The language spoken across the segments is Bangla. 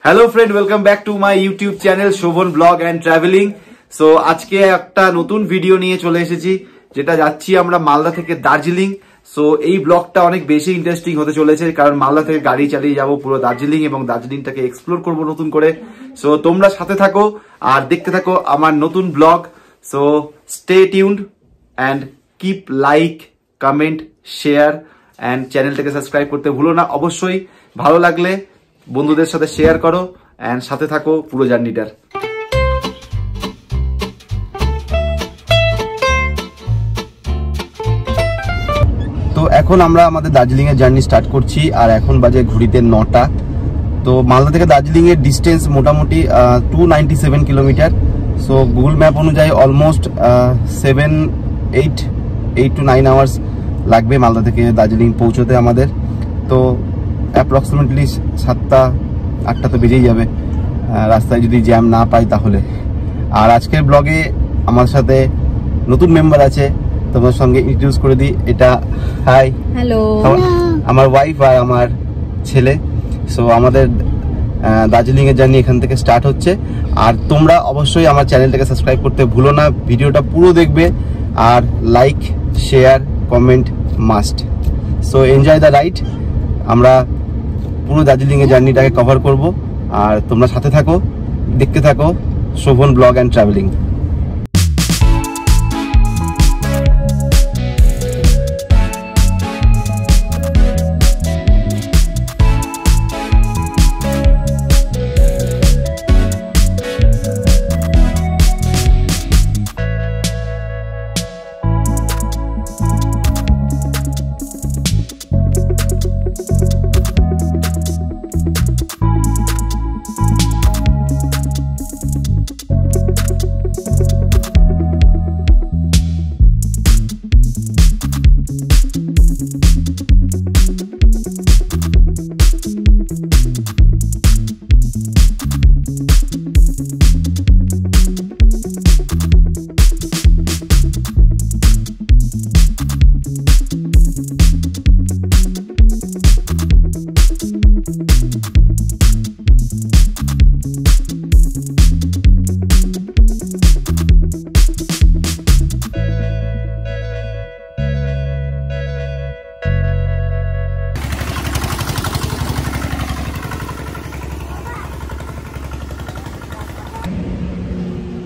Hello friend, welcome back to my YouTube channel Shovan vlog and travelling. So আজকে একটা নতুন ভিডিও নিয়ে চলে এসেছি, যেটা যাচ্ছি আমরা মালদা থেকে দার্জিলিং। সো এই ব্লগটা অনেক বেশি ইন্টারেস্টিং হতে চলেছে, কারণ মালদা থেকে গাড়ি চালিয়ে যাবো পুরো দার্জিলিং এবং দার্জিলিংটাকে এক্সপ্লোর করবো নতুন করে। সো তোমরা সাথে থাকো আর দেখতে থাকো আমার নতুন blog. So stay tuned and keep like, comment, share and চ্যানেলটাকে সাবস্ক্রাইব করতে ভুলো না। অবশ্যই ভালো লাগলে বন্ধুদের সাথে শেয়ার করো অ্যান্ড সাথে থাকো পুরো জার্নিটার। তো এখন আমরা আমাদের দার্জিলিং এর জার্নি স্টার্ট করছি আর এখন বাজে ঘড়িতে 9টা। তো মালদা থেকে দার্জিলিং এর ডিস্টেন্স মোটামুটি 297 কিলোমিটার। সো গুগল ম্যাপ অনুযায়ী অলমোস্ট 8 to 9 আওয়ার্স লাগবে মালদা থেকে দার্জিলিং পৌঁছতে আমাদের। তো অ্যাপ্রক্সিমেটলি 7টা-8টা তো বেজেই যাবে রাস্তায় যদি জ্যাম না পাই তাহলে। আর আজকের ব্লগে আমার সাথে নতুন মেম্বার আছে, তোমার সঙ্গে ইন্ট্রোডিউস করে দিই। এটা হাই, হ্যালো, আমার ওয়াইফ আর আমার ছেলে। সো আমাদের দার্জিলিং এর জার্নি এখান থেকে স্টার্ট হচ্ছে। আর তোমরা অবশ্যই আমার চ্যানেলটাকে সাবস্ক্রাইব করতে ভুলো না, ভিডিওটা পুরো দেখবে আর like, share, comment must. So enjoy the ride. আমরা পুরো দার্জিলিং এর জার্নিটাকে কভার করব আর তোমরা সাথে থাকো, দেখতে থাকো শোভন ব্লগ অ্যান্ড ট্রাভেলিং।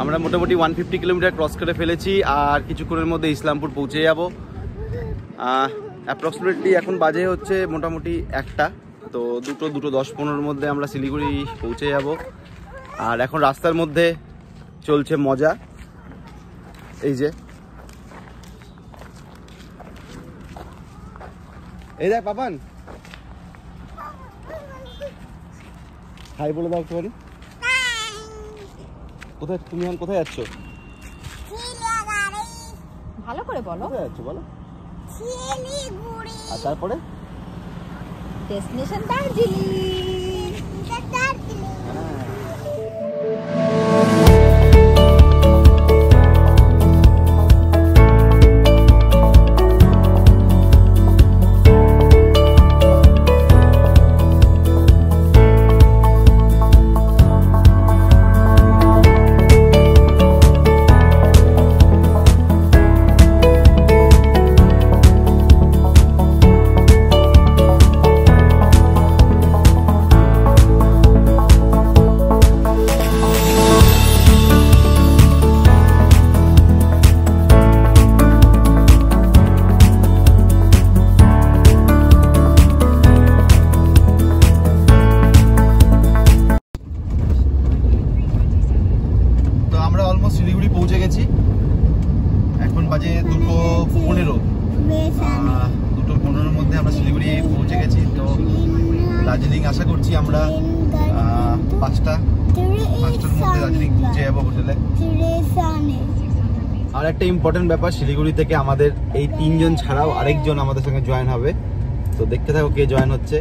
আমরা মোটামুটি 150 কিলোমিটার ক্রস করে ফেলেছি আর কিছুক্ষণের মধ্যে ইসলামপুর পৌঁছে যাব। অ্যাপ্রক্সিমেটলি এখন বাজে হচ্ছে মোটামুটি 1টা। তো 2:10-15 মধ্যে আমরা শিলিগুড়ি পৌঁছে যাব। আর এখন রাস্তার মধ্যে চলছে মজা। এই যে এই দেখ পাপান, হাই বলে দাও একটুখানি। কোথায় তুমি এখন কোথায় যাচ্ছ? ভালো করে বলো। কোথায় যাচ্ছ বলো? শিলিগুড়ি। আর তারপরে ডেস্টিনেশন দার্জিলিং। শিলিগুড়ি পৌঁছে গেছি। এখন বাজে 2:15। 2:15 মধ্যে আমরা শিলিগুড়ি পৌঁছে গেছি। তো দার্জিলিং আশা করছি আমরা 5টার মধ্যে দার্জিলিং পৌঁছে যাবো হোটেলে। আর একটা ইম্পর্টেন্ট ব্যাপার, শিলিগুড়ি থেকে আমাদের এই 3 জন ছাড়াও আরেকজন আমাদের সঙ্গে জয়েন হবে। তো দেখতে থাকো কে জয়েন হচ্ছে।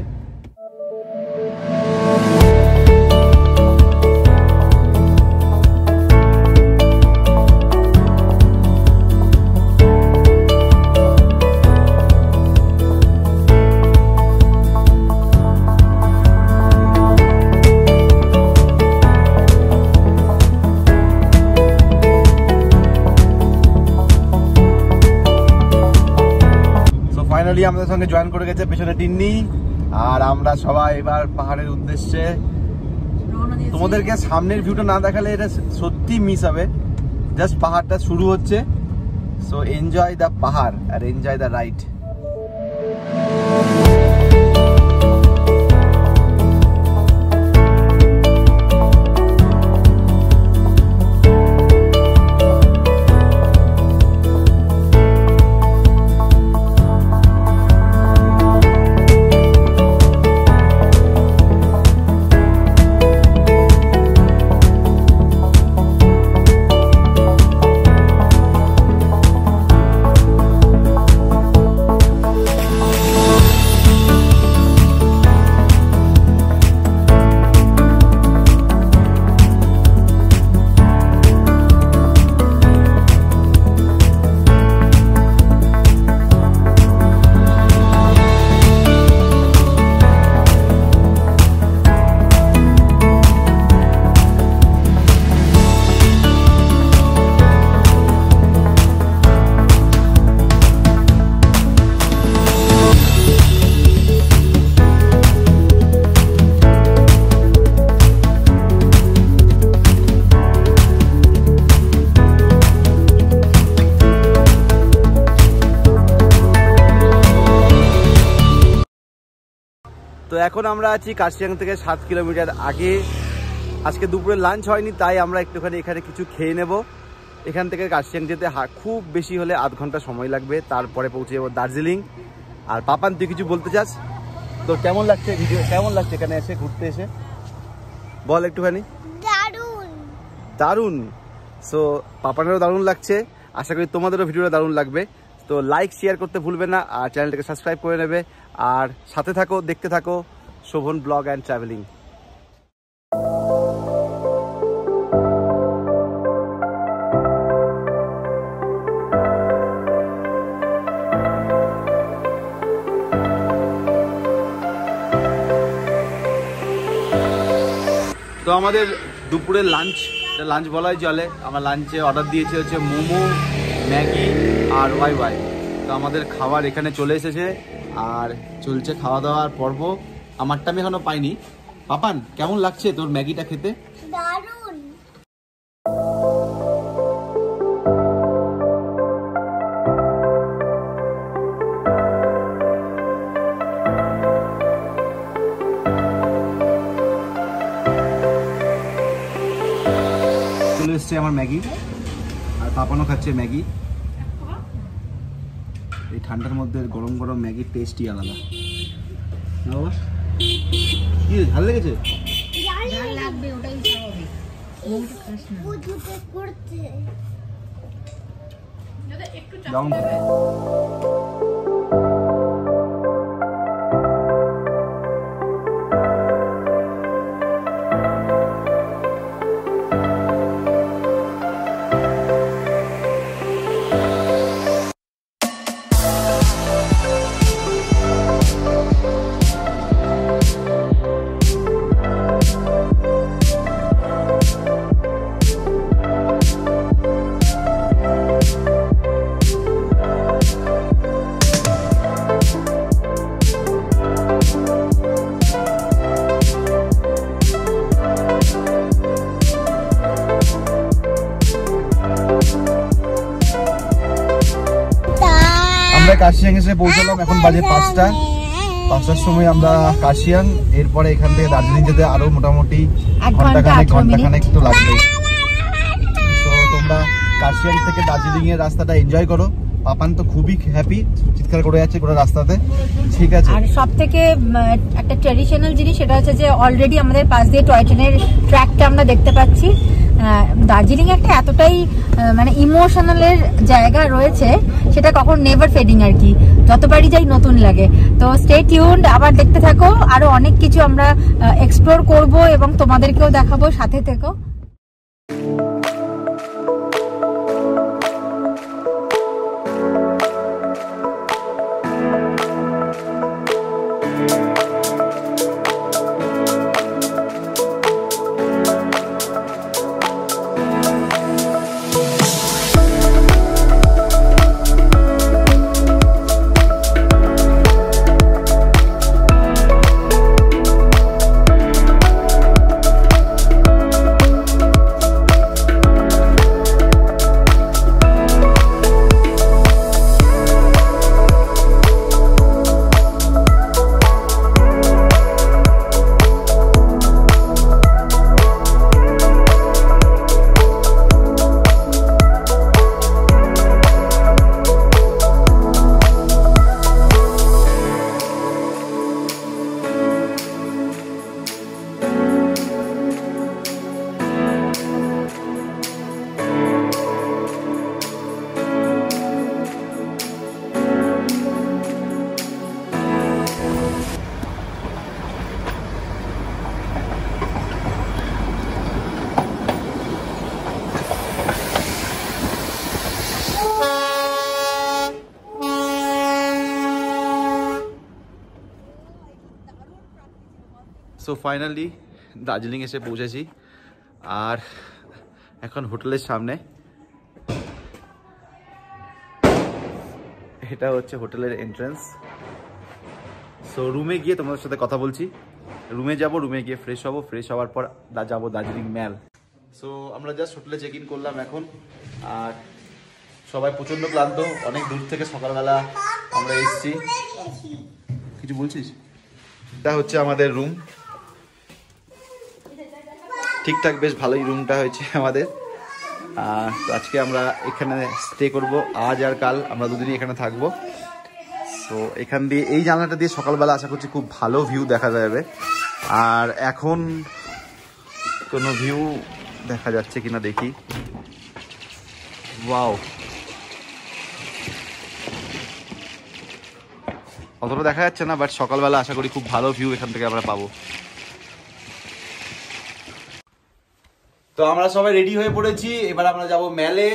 ফাইনালি আমাদের সঙ্গে জয়েন করে গেছে পেছনে টিন্নি, আর আমরা সবাই এবার পাহাড়ের উদ্দেশ্যে। তোমাদেরকে সামনের ভিউটা না দেখালে এটা সত্যি মিস হবে। জাস্ট পাহাড়টা শুরু হচ্ছে, সো এনজয় দ্য পাহাড় আর এনজয় দ্য রাইড। তো এখন আমরা আছি কার্শিয়াং থেকে 7 কিলোমিটার আগে। আজকে দুপুরে লাঞ্চ হয়নি, তাই আমরা একটুখানি এখানে কিছু খেয়ে নেব। এখান থেকে কার্শিয়াং যেতে খুব বেশি হলে আধ ঘন্টা সময় লাগবে, তারপরে পৌঁছে যাবো দার্জিলিং। আর পাপান, তুই কিছু বলতে চাস? তো কেমন লাগছে ভিডিও, কেমন লাগছে এখানে এসে ঘুরতে এসে, বল একটুখানি। দারুণ। সো পাপানেরও দারুণ লাগছে, আশা করি তোমাদেরও ভিডিওটা দারুণ লাগবে। তো লাইক শেয়ার করতে ভুলবে না, আর চ্যানেলটাকে সাবস্ক্রাইব করে নেবে। আর সাথে থাকো, দেখতে থাকো শোভন ব্লগ অ্যান্ড ট্রাভেলিং। তো আমাদের দুপুরের লাঞ্চ বলাই চলে। আমরা লাঞ্চে অর্ডার দিয়েছি হচ্ছে মোমো, ম্যাগি আর ওয়াই। তো আমাদের খাবার এখানে চলে এসেছে আর চলছে খাওয়া দাওয়ার পর্ব। আমারটা আমি এখনো পাইনি। পাপান, কেমন লাগছে তোর ম্যাগিটা খেতে? দারুণ। চলে এসছে আমার ম্যাগি, আর পাপানও খাচ্ছে ম্যাগি। এই ঠান্ডার মধ্যে গরম গরম ম্যাগির টেস্টই আলাদা। না বাবা, কি ঝাল লেগেছে? ঝাল লাগবে, ওটাই স্বাভাবিক। মুখটা খাস না। ও দুটো করতে যদি একটু চাপ দেবে। কার্শিয়াং এসে পৌঁছালাম, এখন বাজে 5টার সময় আমরা কার্শিয়াং। এরপরে এখান থেকে দার্জিলিং যেতে আরো মোটামুটি ঘন্টাখানেক তো লাগবে। তো তোমরা কার্শিয়াং থেকে দার্জিলিং এর রাস্তাটা এনজয় করো। পাপান তো খুবই হ্যাপি, চিৎকার করে যাচ্ছে পুরো রাস্তাতে। ঠিক আছে, আর সব থেকে একটা ট্র্যাডিশনাল জিনিস সেটা হচ্ছে যে অলরেডি আমাদের পাশ দিয়ে টয় ট্রেনের ট্র্যাকটা আমরা দেখতে পাচ্ছি। দার্জিলিং একটা এতটাই মানে ইমোশনালের জায়গা রয়েছে, সেটা কখন নেভার ফেডিং আর কি, যতবারই যাই নতুন লাগে। তো স্টে টিউনড, আবার দেখতে থাকো, আরো অনেক কিছু আমরা এক্সপ্লোর করব এবং তোমাদেরকেও দেখাবো, সাথে থেকো। সো ফাইনালি দার্জিলিং এসে পৌঁছেছি, আর এখন হোটেলের সামনে। এটা হচ্ছে হোটেলের এন্ট্রান্স। সো রুমে গিয়ে তোমাদের সাথে কথা বলছি। রুমে যাব, রুমে গিয়ে ফ্রেশ হব, ফ্রেশ হওয়ার পর যাবো দার্জিলিং ম্যাল। সো আমরা জাস্ট হোটেলে চেক ইন করলাম এখন, আর সবাই প্রচন্ড ক্লান্ত, অনেক দূর থেকে সকালবেলা আমরা এসেছি। কিছু বলছিস? এটা হচ্ছে আমাদের রুম, ঠিকঠাক বেশ ভালোই রুমটা হয়েছে আমাদের। তো আজকে আমরা এখানে স্টে করব, আজ আর কাল আমরা দুদিনই এখানে থাকবো। তো এখান দিয়ে, এই জানলাটা দিয়ে সকালবেলা আশা করছি খুব ভালো ভিউ দেখা যাবে। আর এখন কোনো ভিউ দেখা যাচ্ছে কিনা দেখি। ওয়াও, অতটা দেখা যাচ্ছে না, বাট সকালবেলা আশা করি খুব ভালো ভিউ এখান থেকে আমরা পাবো। তো আমরা সবাই রেডি হয়ে পড়েছি, এবার আমরা যাব ম্যালে।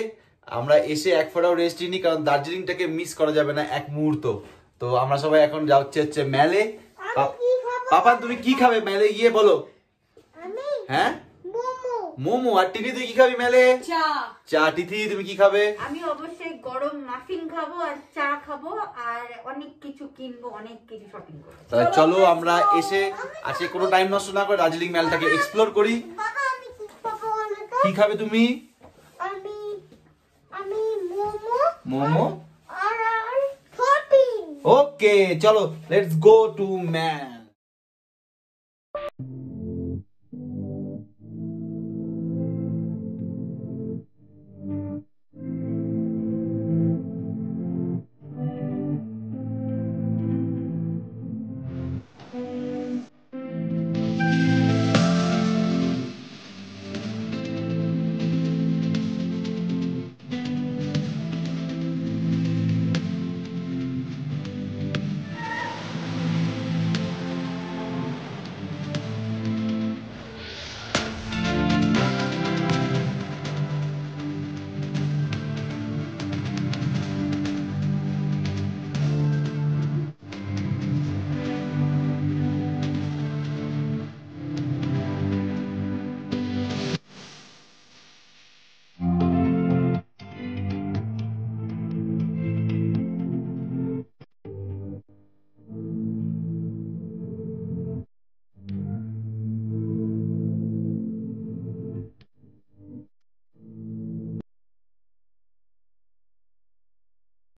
আমরা এসে এক ফোঁটাও রেস্ট নিই, কারণ দার্জিলিংটাকে মিস করা যাবে না এক মুহূর্ত। তো আমরা সবাই এখন যাচ্ছি হচ্ছে ম্যালে। পাপা তুমি কি খাবে ম্যালে গিয়ে বলো? হ্যাঁ, মোমো। আর টিনি তুই কি খাবি ম্যালে? চা। টিথি তুমি কি খাবে? আমি অবশ্যই গরম মাফিন খাবো আর চা খাবো, আর অনেক কিছু কিনবো, অনেক কিছু শপিং করবো। তাহলে চলো আমরা এসে আজকে কোনো টাইম নষ্ট না করে দার্জিলিং ম্যালটাকে এক্সপ্লোর করি। কি খাবে তুমি? মোমো। ওকে, চলো লেটস গো টু ম্যাল।